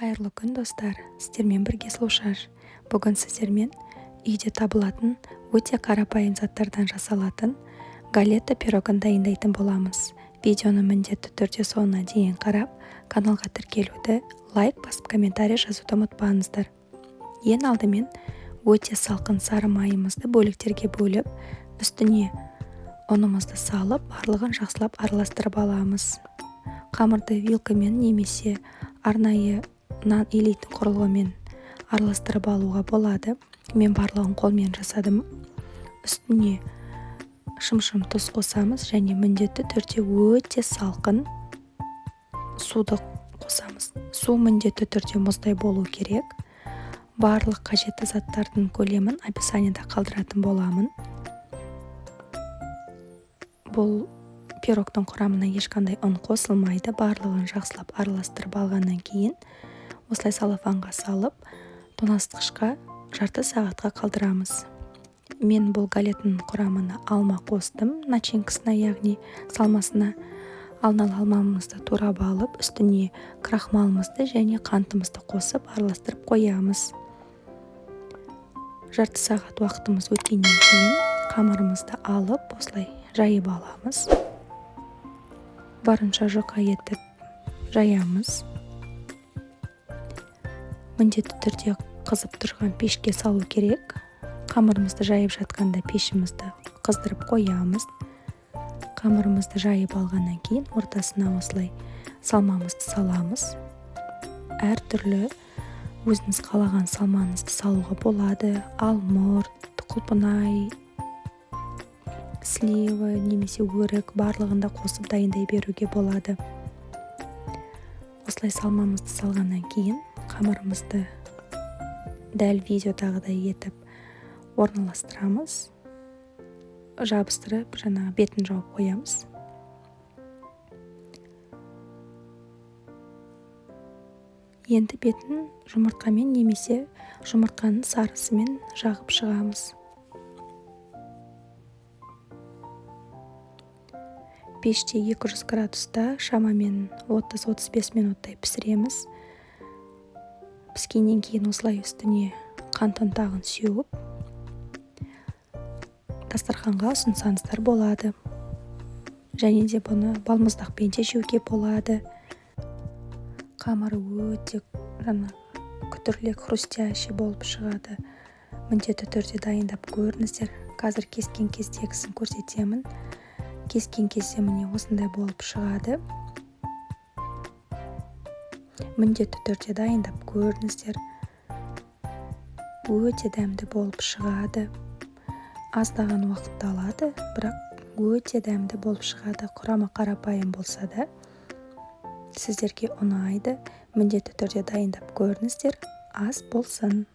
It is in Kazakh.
Қайырлы күн достар, сіздермен бірге слушар. Бүгін сіздермен үйде табылатын өте қарапайым заттардан жасалатын галета пирогын дайындайтын боламыз. Видеоны міндетті түрде соңына дейін қарап, каналға тіркелуді, лайк басып комментарий жазуды ұмытпаңыздар. Ең алдымен өте салқын сары майымызды бөліктерге бөліп, үстіне ұнымызды салып, барлығын жақсылап араластырып аламыз. Қамырды вилкамен немесе арнайы нан илейтін құрылғымен араластырып алуға болады. Мен барлығын қолмен жасадым. Үстіне шым-шым тұз қосамыз және міндетті түрде өте салқын суды қосамыз. Су міндетті түрде мұздай болу керек. Барлық қажетті заттардың көлемін описаниеда қалдыратын боламын. Бұл пирогтың құрамына ешқандай ұн қосылмайды. Барлығын жақсылап араластырып алғаннан кейін осылай салафанға салып, тоңазытқышқа жарты сағатқа қалдырамыз. Мен бұл галетаның құрамына алма қостым, начинкасына, яғни салмасына. Алдын ала алмамызды турап алып, үстіне крахмалымызды және қантымызды қосып араластырып қоямыз. Жарты сағат уақытымыз өткеннен кейін қамырымызды алып, осылай жайып аламыз. Барынша жұқа етіп жаямыз. Міндетті түрде қызып тұрған пешке салу керек. Қамырымызды жайып жатқанда пешімізді қыздырып қоямыз. Қамырымызды жайып алғаннан кейін ортасына осылай салмамызды саламыз. Әртүрлі өзіңіз қалаған салмаңызды салуға болады. Алмұрт, құлпынай, слива немесе өрік барлығында қосып дайындай беруге болады. Осылай салмамызды салғаннан кейін қамырымызды дәл видеодағыдай етіп орналастырамыз. Жабыстырып, бетін жауып қоямыз. Енді бетін жұмыртқамен немесе жұмыртқаның сарысымен жағып шығамыз. Пеште 200 градуста шамамен 30-35 минуттай пісіреміз. Піскеннен кейін осылай үстіне қант ұнтағын сеуіп, дастарханға ұсынсаңыздар болады. Және де бұны балмұздақпен де жеуге болады. Қамыры өте күтірлік, хрустящий болып шығады. Міндетті түрде дайындап көріңіздер. Қазір кескен кездегісін көрсетемін. Кескен кезде міне осындай болып шығады. Міндетті түрде дайындап көріңіздер. Өте дәмді болып шығады. Аздаған уақытты алады, бірақ өте дәмді болып шығады. Құрамы қарапайым болса да сіздерге ұнайды. Міндетті түрде дайындап көріңіздер. Ас болсын.